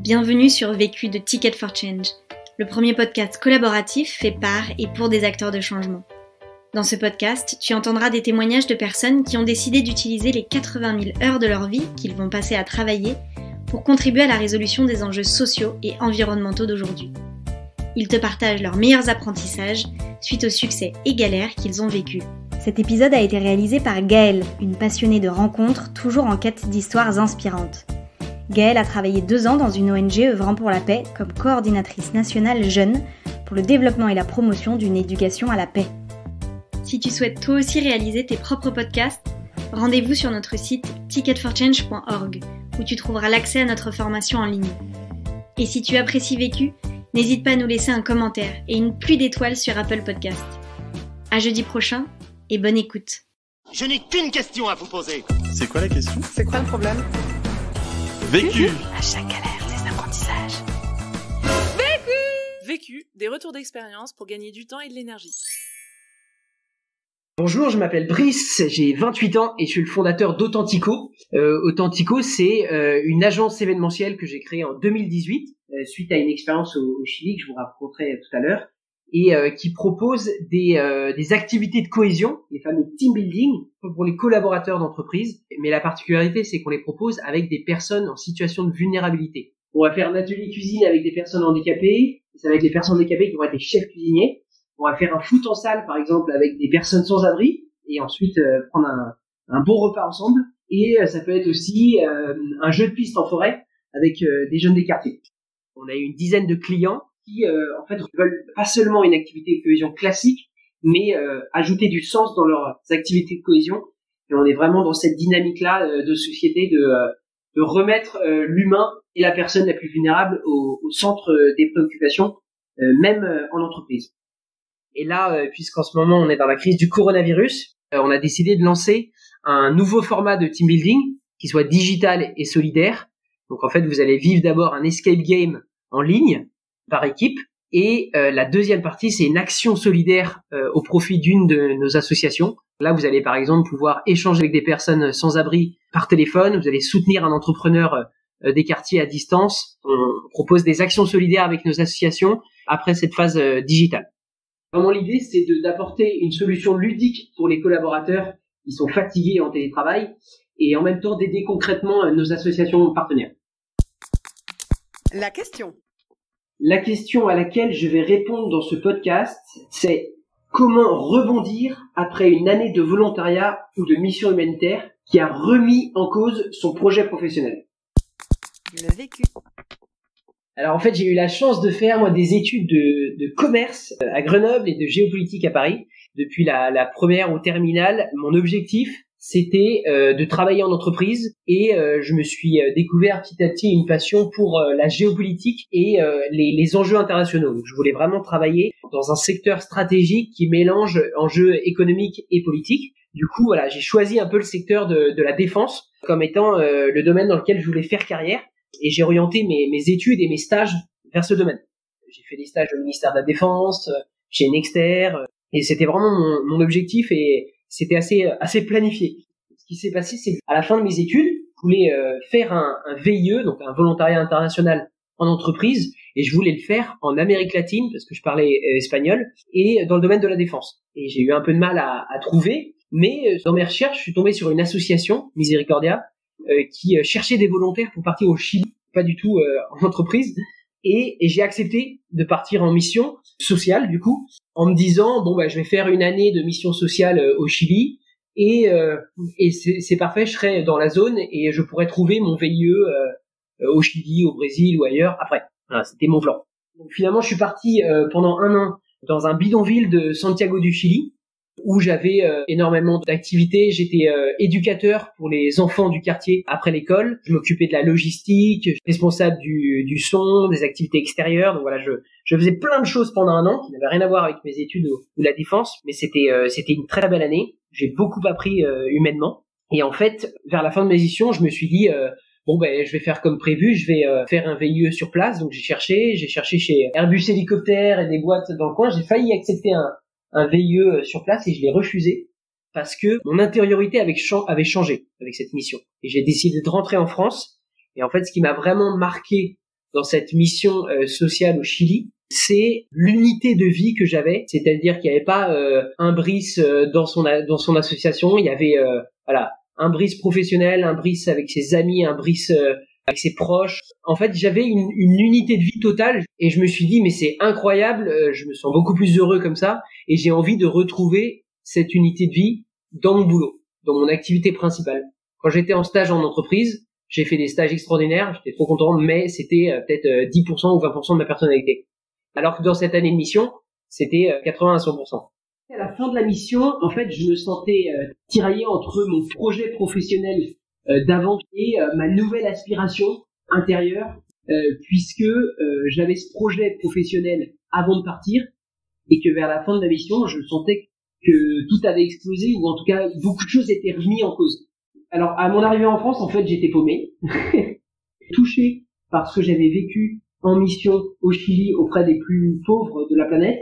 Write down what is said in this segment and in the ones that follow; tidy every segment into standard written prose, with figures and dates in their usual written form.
Bienvenue sur Vécu de Ticket for Change, le premier podcast collaboratif fait par et pour des acteurs de changement. Dans ce podcast, tu entendras des témoignages de personnes qui ont décidé d'utiliser les 80 000 heures de leur vie qu'ils vont passer à travailler pour contribuer à la résolution des enjeux sociaux et environnementaux d'aujourd'hui. Ils te partagent leurs meilleurs apprentissages suite aux succès et galères qu'ils ont vécus. Cet épisode a été réalisé par Gaëlle, une passionnée de rencontres toujours en quête d'histoires inspirantes. Gaëlle a travaillé 2 ans dans une ONG œuvrant pour la paix comme coordinatrice nationale jeune pour le développement et la promotion d'une éducation à la paix. Si tu souhaites toi aussi réaliser tes propres podcasts, rendez-vous sur notre site ticketforchange.org où tu trouveras l'accès à notre formation en ligne. Et si tu apprécies Vécu, n'hésite pas à nous laisser un commentaire et une pluie d'étoiles sur Apple Podcast. À jeudi prochain et bonne écoute. Je n'ai qu'une question à vous poser. C'est quoi la question? C'est quoi le problème? Vécu. À chaque galère, des apprentissages. Vécu, des retours d'expérience pour gagner du temps et de l'énergie. Bonjour, je m'appelle Brice, j'ai 28 ans et je suis le fondateur d'Authentico. Authentico, c'est une agence événementielle que j'ai créée en 2018 suite à une expérience au Chili que je vous raconterai tout à l'heure et qui propose des activités de cohésion, les fameux team building pour les collaborateurs d'entreprise. Mais la particularité, c'est qu'on les propose avec des personnes en situation de vulnérabilité. On va faire un atelier cuisine avec des personnes handicapées, c'est avec des personnes handicapées qui vont être des chefs cuisiniers. On va faire un foot en salle, par exemple, avec des personnes sans abri, et ensuite prendre un bon repas ensemble. Et ça peut être aussi un jeu de piste en forêt avec des jeunes des quartiers. On a eu une dizaine de clients qui, en fait, veulent pas seulement une activité de cohésion classique, mais ajouter du sens dans leurs activités de cohésion. Et on est vraiment dans cette dynamique-là de société de remettre l'humain et la personne la plus vulnérable au centre des préoccupations, même en entreprise. Et là, puisqu'en ce moment on est dans la crise du coronavirus, on a décidé de lancer un nouveau format de team building qui soit digital et solidaire. Donc en fait, vous allez vivre d'abord un escape game en ligne par équipe. Et la deuxième partie, c'est une action solidaire au profit d'une de nos associations. Là, vous allez par exemple pouvoir échanger avec des personnes sans abri par téléphone. Vous allez soutenir un entrepreneur des quartiers à distance. On propose des actions solidaires avec nos associations après cette phase digitale. Vraiment, l'idée, c'est d'apporter une solution ludique pour les collaborateurs qui sont fatigués en télétravail et en même temps d'aider concrètement nos associations partenaires. La question. La question à laquelle je vais répondre dans ce podcast, c'est comment rebondir après une année de volontariat ou de mission humanitaire qui a remis en cause son projet professionnel. Le vécu. Alors en fait, j'ai eu la chance de faire moi des études de commerce à Grenoble et de géopolitique à Paris. Depuis la première au terminale, mon objectif c'était de travailler en entreprise et je me suis découvert petit à petit une passion pour la géopolitique et les enjeux internationaux. Donc, je voulais vraiment travailler dans un secteur stratégique qui mélange enjeux économiques et politiques. Du coup, voilà, j'ai choisi un peu le secteur de la défense comme étant le domaine dans lequel je voulais faire carrière. Et j'ai orienté mes études et mes stages vers ce domaine. J'ai fait des stages au ministère de la Défense, chez Nexter, et c'était vraiment mon objectif et c'était assez planifié. Ce qui s'est passé, c'est qu'à la fin de mes études, je voulais faire un VIE, donc un volontariat international en entreprise, et je voulais le faire en Amérique latine, parce que je parlais espagnol, et dans le domaine de la défense. Et j'ai eu un peu de mal à trouver, mais dans mes recherches, je suis tombé sur une association, Misericordia, qui cherchait des volontaires pour partir au Chili, pas du tout en entreprise, et j'ai accepté de partir en mission sociale du coup, en me disant je vais faire une année de mission sociale au Chili et c'est parfait, je serai dans la zone et je pourrais trouver mon VIE au Chili, au Brésil ou ailleurs après. Voilà, c'était mon plan. Donc finalement, je suis parti pendant 1 an dans un bidonville de Santiago du Chili, où j'avais énormément d'activités. J'étais éducateur pour les enfants du quartier après l'école. Je m'occupais de la logistique, responsable du son, des activités extérieures. Donc voilà, je faisais plein de choses pendant 1 an qui n'avaient rien à voir avec mes études ou la défense, mais c'était une très belle année. J'ai beaucoup appris humainement. Et en fait, vers la fin de mes missions, je me suis dit je vais faire comme prévu, je vais faire un VIE sur place. Donc j'ai cherché chez Airbus Hélicoptère et des boîtes dans le coin. J'ai failli accepter un VIE sur place et je l'ai refusé parce que mon intériorité avait changé avec cette mission. Et j'ai décidé de rentrer en France. Et en fait, ce qui m'a vraiment marqué dans cette mission sociale au Chili, c'est l'unité de vie que j'avais, c'est-à-dire qu'il n'y avait pas un Brice dans son association, il y avait voilà, un Brice professionnel, un Brice avec ses amis, un Brice avec ses proches. En fait, j'avais une unité de vie totale et je me suis dit mais c'est incroyable, je me sens beaucoup plus heureux comme ça et j'ai envie de retrouver cette unité de vie dans mon boulot, dans mon activité principale. Quand j'étais en stage en entreprise, j'ai fait des stages extraordinaires, j'étais trop content, mais c'était peut-être 10% ou 20% de ma personnalité. Alors que dans cette année de mission, c'était 80 à 100%. À la fin de la mission, en fait, je me sentais tiraillé entre mon projet professionnel d'avant et ma nouvelle aspiration intérieure, puisque j'avais ce projet professionnel avant de partir et que vers la fin de la mission, je sentais que tout avait explosé ou en tout cas beaucoup de choses étaient remises en cause. Alors, à mon arrivée en France, en fait, j'étais paumé, touché par ce que j'avais vécu en mission au Chili auprès des plus pauvres de la planète,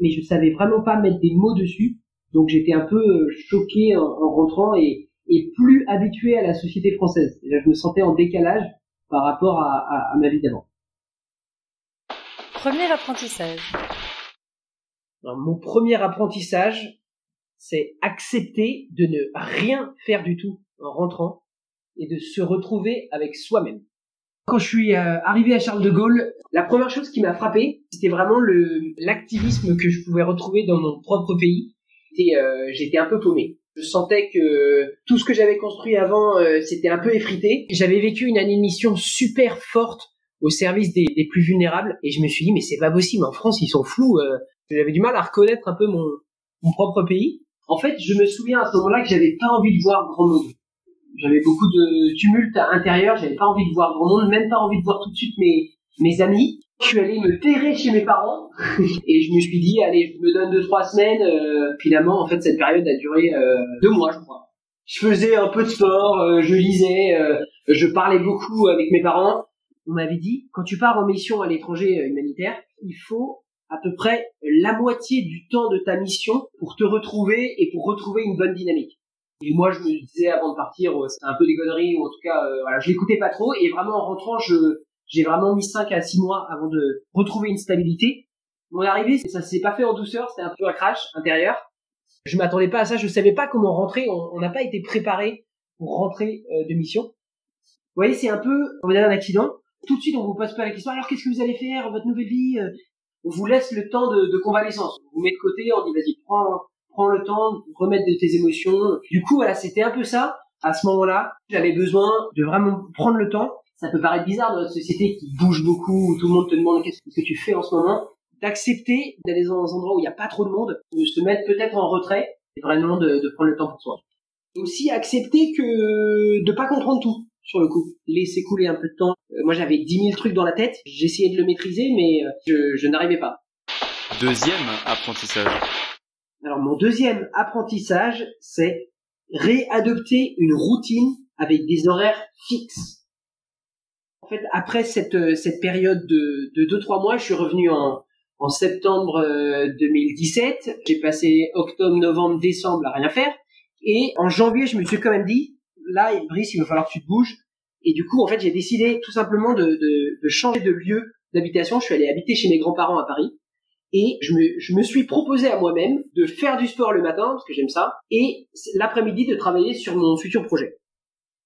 mais je savais vraiment pas mettre des mots dessus, donc j'étais un peu choqué en rentrant et plus habitué à la société française. Et là, je me sentais en décalage par rapport à ma vie d'avant. Premier apprentissage. Alors, mon premier apprentissage, c'est accepter de ne rien faire du tout en rentrant et de se retrouver avec soi-même. Quand je suis arrivé à Charles de Gaulle, la première chose qui m'a frappé, c'était vraiment l'activisme que je pouvais retrouver dans mon propre pays. Et j'étais un peu paumé. Je sentais que tout ce que j'avais construit avant, c'était un peu effrité. J'avais vécu une année de mission super forte au service des plus vulnérables et je me suis dit mais c'est pas possible, en France ils sont fous. J'avais du mal à reconnaître un peu mon propre pays. En fait, je me souviens à ce moment-là que j'avais pas envie de voir grand monde. J'avais beaucoup de tumulte intérieur, j'avais pas envie de voir grand monde, même pas envie de voir tout de suite mes amis. Je suis allé me terrer chez mes parents et je me suis dit allez, je me donne 2-3 semaines. Finalement, en fait, cette période a duré 2 mois, je crois. Je faisais un peu de sport, je lisais, je parlais beaucoup avec mes parents. On m'avait dit, quand tu pars en mission à l'étranger humanitaire, il faut à peu près la moitié du temps de ta mission pour te retrouver et pour retrouver une bonne dynamique. Et moi, je me disais avant de partir, c'était un peu des conneries, ou en tout cas, voilà, je l'écoutais pas trop. Et vraiment, en rentrant, j'ai vraiment mis 5 à 6 mois avant de retrouver une stabilité. Mon arrivée, ça s'est pas fait en douceur, c'était un peu un crash intérieur. Je m'attendais pas à ça, je savais pas comment rentrer, on n'a pas été préparé pour rentrer de mission. Vous voyez, c'est un peu, quand vous avez un accident, tout de suite, on vous pose pas la question, alors qu'est-ce que vous allez faire, votre nouvelle vie? On vous laisse le temps de convalescence. On vous met de côté, on dit, vas-y, prends le temps de remettre de tes émotions. Du coup, voilà, c'était un peu ça. À ce moment-là, j'avais besoin de vraiment prendre le temps. Ça peut paraître bizarre dans notre société qui bouge beaucoup, où tout le monde te demande qu'est-ce que tu fais en ce moment. D'accepter d'aller dans des endroits où il n'y a pas trop de monde, de se mettre peut-être en retrait, et vraiment de prendre le temps pour soi. Et aussi accepter de pas comprendre tout, sur le coup. Laisser couler un peu de temps. Moi, j'avais 10 000 trucs dans la tête. J'essayais de le maîtriser, mais je n'arrivais pas. Deuxième apprentissage. Alors, mon deuxième apprentissage, c'est réadopter une routine avec des horaires fixes. En fait, après cette période de 2-3 mois, je suis revenu en septembre 2017. J'ai passé octobre, novembre, décembre à rien faire. Et en janvier, je me suis quand même dit, là, Brice, il va falloir que tu te bouges. Et du coup, en fait, j'ai décidé tout simplement de changer de lieu d'habitation. Je suis allé habiter chez mes grands-parents à Paris. Et je me suis proposé à moi-même de faire du sport le matin, parce que j'aime ça, et l'après-midi de travailler sur mon futur projet.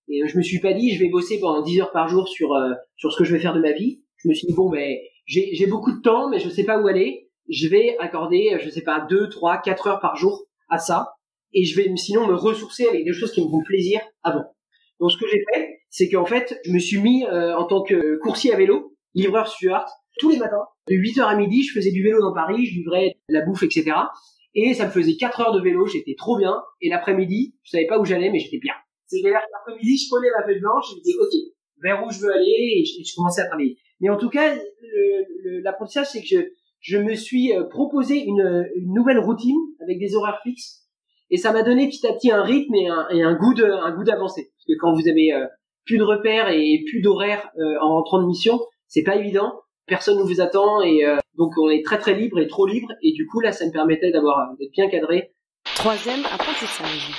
Et je me suis pas dit, je vais bosser pendant 10 heures par jour sur ce que je vais faire de ma vie. Je me suis dit, bon, ben, j'ai beaucoup de temps, mais je sais pas où aller. Je vais accorder, je sais pas, 2, 3, 4 heures par jour à ça. Et je vais sinon me ressourcer avec des choses qui me font plaisir avant. Donc, ce que j'ai fait, c'est qu'en fait, je me suis mis en tant que coursier à vélo, livreur Stuart, tous les matins. De 8h à midi, je faisais du vélo dans Paris, je livrais la bouffe, etc. Et ça me faisait 4 heures de vélo, j'étais trop bien. Et l'après-midi, je savais pas où j'allais, mais j'étais bien. C'est-à-dire que l'après-midi, je prenais ma feuille blanche, je me disais, OK, vers où je veux aller, et je commençais à travailler. Mais en tout cas, l'apprentissage, c'est que je me suis proposé une nouvelle routine avec des horaires fixes. Et ça m'a donné petit à petit un rythme et un goût d'avancée. Parce que quand vous avez plus de repères et plus d'horaires en rentrant de mission, c'est pas évident. Personne ne vous attend et donc on est très très libre et trop libre. Et du coup, là, ça me permettait d'être bien cadré. Troisième apprentissage.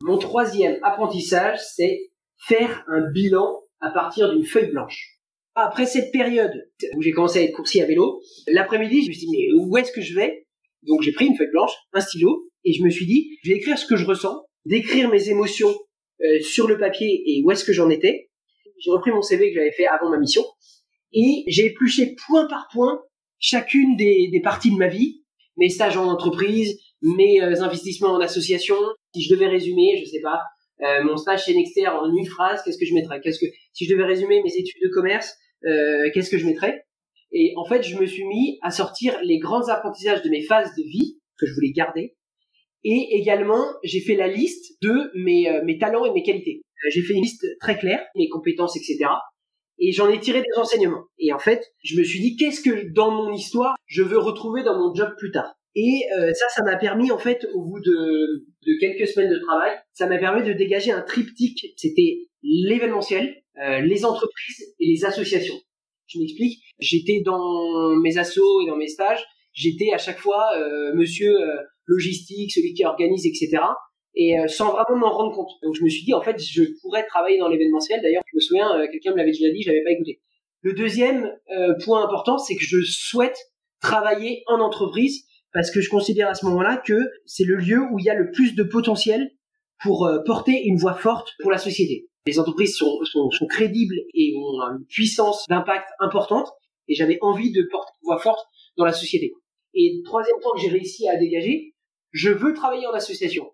Mon troisième apprentissage, c'est faire un bilan à partir d'une feuille blanche. Après cette période où j'ai commencé à être coursier à vélo, l'après-midi, je me suis dit, mais où est-ce que je vais? Donc j'ai pris une feuille blanche, un stylo, et je me suis dit, je vais écrire ce que je ressens, décrire mes émotions sur le papier et où est-ce que j'en étais. J'ai repris mon CV que j'avais fait avant ma mission, et j'ai épluché point par point chacune des parties de ma vie, mes stages en entreprise, mes investissements en association. Si je devais résumer, je sais pas, mon stage chez Nexter en une phrase, qu'est-ce que je mettrais? Si je devais résumer mes études de commerce, qu'est-ce que je mettrais? Et en fait, je me suis mis à sortir les grands apprentissages de mes phases de vie que je voulais garder. Et également, j'ai fait la liste de mes talents et mes qualités. J'ai fait une liste très claire, mes compétences, etc. Et j'en ai tiré des enseignements. Et en fait, je me suis dit, qu'est-ce que dans mon histoire, je veux retrouver dans mon job plus tard? Et ça m'a permis, en fait, au bout de quelques semaines de travail, ça m'a permis de dégager un triptyque. C'était l'événementiel, les entreprises et les associations. Je m'explique. J'étais dans mes assos et dans mes stages, j'étais à chaque fois monsieur logistique, celui qui organise, etc. Et sans vraiment m'en rendre compte. Donc je me suis dit, en fait, je pourrais travailler dans l'événementiel. D'ailleurs, je me souviens, quelqu'un me l'avait déjà dit, je l'avais pas écouté. Le deuxième point important, c'est que je souhaite travailler en entreprise parce que je considère à ce moment-là que c'est le lieu où il y a le plus de potentiel pour porter une voix forte pour la société. Les entreprises sont crédibles et ont une puissance d'impact importante et j'avais envie de porter une voix forte dans la société. Et troisième point que j'ai réussi à dégager, je veux travailler en association.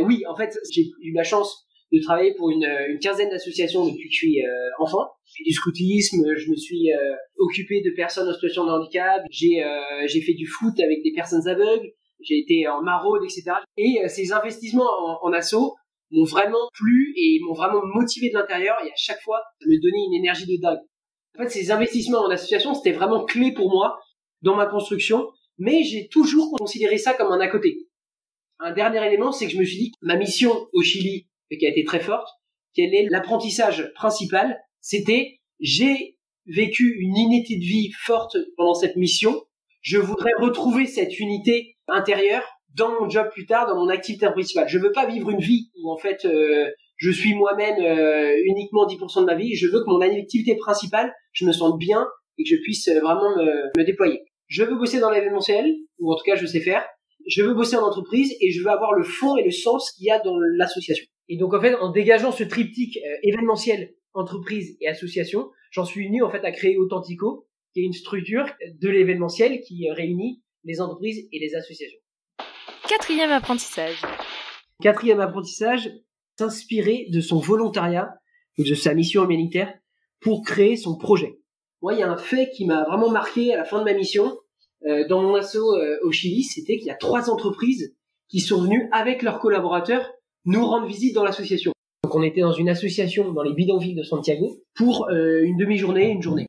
Oui, en fait, j'ai eu la chance de travailler pour une quinzaine d'associations depuis que je suis enfant. J'ai fait du scoutisme, je me suis occupé de personnes en situation de handicap, j'ai fait du foot avec des personnes aveugles, j'ai été en maraude, etc. Et ces investissements en asso m'ont vraiment plu et m'ont vraiment motivé de l'intérieur et à chaque fois, ça me donnait une énergie de dingue. En fait, ces investissements en association, c'était vraiment clé pour moi dans ma construction, mais j'ai toujours considéré ça comme un à côté. Un dernier élément, c'est que je me suis dit que ma mission au Chili, qui a été très forte, quel est l'apprentissage principal, c'était j'ai vécu une unité de vie forte pendant cette mission, je voudrais retrouver cette unité intérieure dans mon job plus tard, dans mon activité principale. Je veux pas vivre une vie où en fait je suis moi-même uniquement 10% de ma vie, je veux que mon activité principale, je me sente bien et que je puisse vraiment me déployer. Je veux bosser dans l'événementiel, ou en tout cas je sais faire. Je veux bosser en entreprise et je veux avoir le fond et le sens qu'il y a dans l'association. Et donc en fait, en dégageant ce triptyque événementiel, entreprise et association, j'en suis venu en fait à créer Authentico, qui est une structure de l'événementiel qui réunit les entreprises et les associations. Quatrième apprentissage. Quatrième apprentissage, s'inspirer de son volontariat ou de sa mission humanitaire pour créer son projet. Moi, il y a un fait qui m'a vraiment marqué à la fin de ma mission. Dans mon asso au Chili, c'était qu'il y a 3 entreprises qui sont venues avec leurs collaborateurs nous rendre visite dans l'association. Donc on était dans une association dans les bidonvilles de Santiago pour une demi-journée, une journée.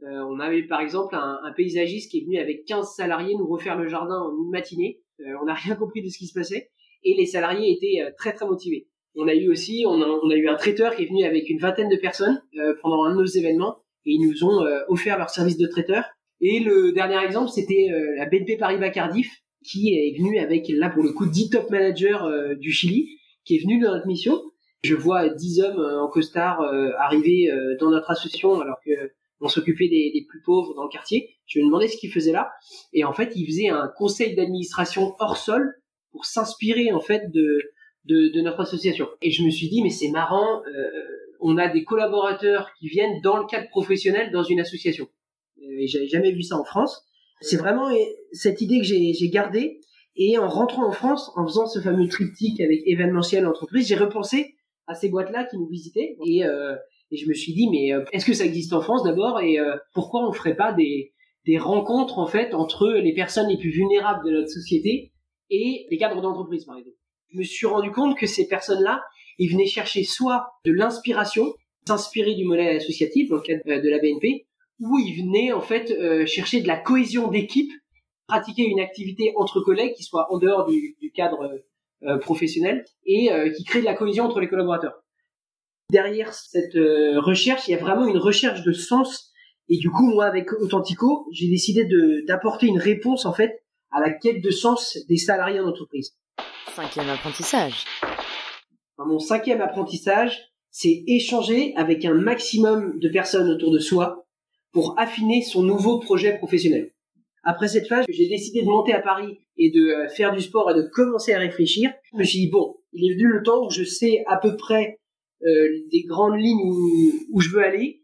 On avait par exemple un paysagiste qui est venu avec 15 salariés nous refaire le jardin en une matinée. On n'a rien compris de ce qui se passait et les salariés étaient très très motivés. On a eu un traiteur qui est venu avec une vingtaine de personnes pendant un de nos événements et ils nous ont offert leur service de traiteur. Et le dernier exemple, c'était la BNP Paribas Cardiff, qui est venue avec, là pour le coup, 10 top managers du Chili, qui est venue dans notre mission. Je vois 10 hommes en costard arriver dans notre association, alors que on s'occupait des plus pauvres dans le quartier. Je me demandais ce qu'ils faisaient là. Et en fait, ils faisaient un conseil d'administration hors sol pour s'inspirer, en fait, de notre association. Et je me suis dit, mais c'est marrant, on a des collaborateurs qui viennent dans le cadre professionnel dans une association. Et j'avais jamais vu ça en France. C'est vraiment cette idée que j'ai gardée. Et en rentrant en France, en faisant ce fameux triptyque avec événementiel entreprise, j'ai repensé à ces boîtes-là qui nous visitaient. Et je me suis dit, mais est-ce que ça existe en France d'abord? Et pourquoi on ferait pas des rencontres en fait entre les personnes les plus vulnérables de notre société et les cadres d'entreprise, par exemple? Je me suis rendu compte que ces personnes-là, ils venaient chercher soit de l'inspiration, s'inspirer du modèle associatif dans le cadre de la BNP, où ils venaient en fait chercher de la cohésion d'équipe, pratiquer une activité entre collègues qui soit en dehors du cadre professionnel et qui crée de la cohésion entre les collaborateurs. Derrière cette recherche, il y a vraiment une recherche de sens et du coup moi avec Authentico, j'ai décidé d'apporter une réponse en fait à la quête de sens des salariés en entreprise. Cinquième apprentissage. Mon cinquième apprentissage, c'est échanger avec un maximum de personnes autour de soi pour affiner son nouveau projet professionnel. Après cette phase, j'ai décidé de monter à Paris et de faire du sport et de commencer à réfléchir. Je me suis dit, bon, il est venu le temps où je sais à peu près des grandes lignes où je veux aller.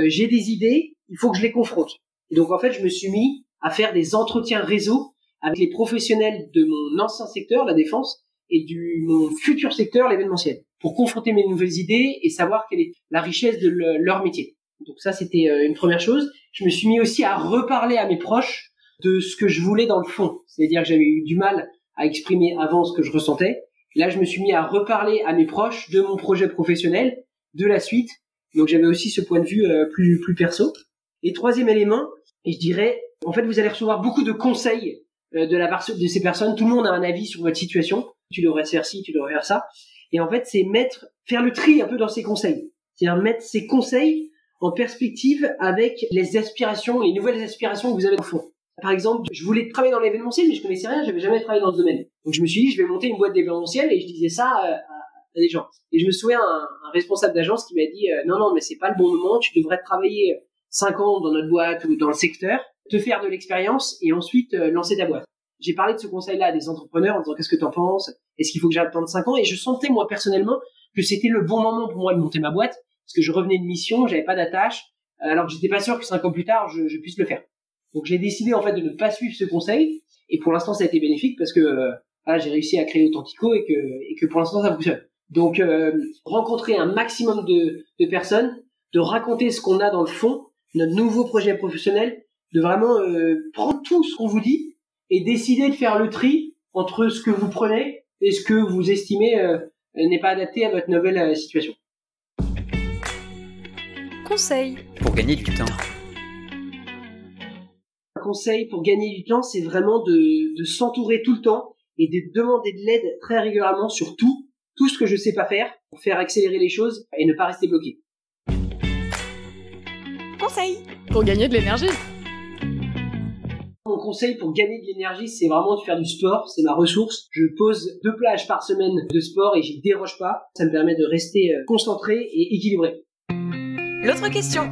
J'ai des idées, il faut que je les confronte. Et donc en fait, je me suis mis à faire des entretiens réseau avec les professionnels de mon ancien secteur, la défense, et mon futur secteur, l'événementiel, pour confronter mes nouvelles idées et savoir quelle est la richesse de leur métier. Donc ça, c'était une première chose. Je me suis mis aussi à reparler à mes proches de ce que je voulais dans le fond. C'est-à-dire que j'avais eu du mal à exprimer avant ce que je ressentais. Là, je me suis mis à reparler à mes proches de mon projet professionnel, de la suite. Donc j'avais aussi ce point de vue plus perso. Et troisième élément, et je dirais, en fait, vous allez recevoir beaucoup de conseils de la part de ces personnes. Tout le monde a un avis sur votre situation. Tu devrais faire ci, tu devrais faire ça. Et en fait, c'est faire le tri un peu dans ces conseils. C'est-à-dire mettre ces conseils en perspective avec les aspirations, les nouvelles aspirations que vous avez au fond. Par exemple, je voulais travailler dans l'événementiel, mais je connaissais rien, j'avais jamais travaillé dans ce domaine. Donc je me suis dit, je vais monter une boîte d'événementiel, et je disais ça à des gens. Et je me souviens un responsable d'agence qui m'a dit, non, mais c'est pas le bon moment, tu devrais travailler 5 ans dans notre boîte ou dans le secteur, te faire de l'expérience et ensuite lancer ta boîte. J'ai parlé de ce conseil-là à des entrepreneurs en disant, qu'est-ce que t'en penses? Est-ce qu'il faut que j'attende 5 ans? Et je sentais, moi, personnellement, que c'était le bon moment pour moi de monter ma boîte, parce que je revenais de mission, j'avais pas d'attache, alors que j'étais pas sûr que 5 ans plus tard, je puisse le faire. Donc j'ai décidé en fait de ne pas suivre ce conseil, et pour l'instant ça a été bénéfique parce que j'ai réussi à créer Authentico et que pour l'instant ça fonctionne. Donc rencontrer un maximum de personnes, de raconter ce qu'on a dans le fond, notre nouveau projet professionnel, de vraiment prendre tout ce qu'on vous dit et décider de faire le tri entre ce que vous prenez et ce que vous estimez n'est pas adapté à votre nouvelle situation. Conseil Pour gagner du temps. Un conseil pour gagner du temps, c'est vraiment de s'entourer tout le temps et de demander de l'aide très régulièrement sur tout ce que je sais pas faire pour faire accélérer les choses et ne pas rester bloqué. Conseil pour gagner de l'énergie. Mon conseil pour gagner de l'énergie, c'est vraiment de faire du sport, c'est ma ressource. Je pose 2 plages par semaine de sport et j'y déroge pas. Ça me permet de rester concentré et équilibré. L'autre question.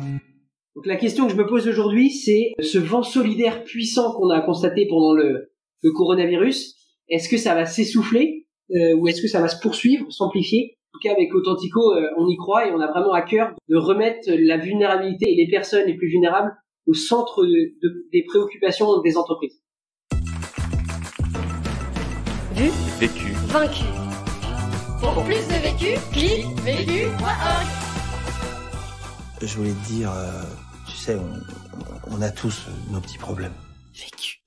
Donc la question que je me pose aujourd'hui, c'est ce vent solidaire puissant qu'on a constaté pendant le coronavirus. Est-ce que ça va s'essouffler ou est-ce que ça va se poursuivre, s'amplifier? En tout cas, avec Authentico, on y croit et on a vraiment à cœur de remettre la vulnérabilité et les personnes les plus vulnérables au centre des préoccupations des entreprises. Vu, Vécu. vaincu. Pour plus de vécu, clique vécu.org. Je voulais te dire, tu sais, on a tous nos petits problèmes. Vécu.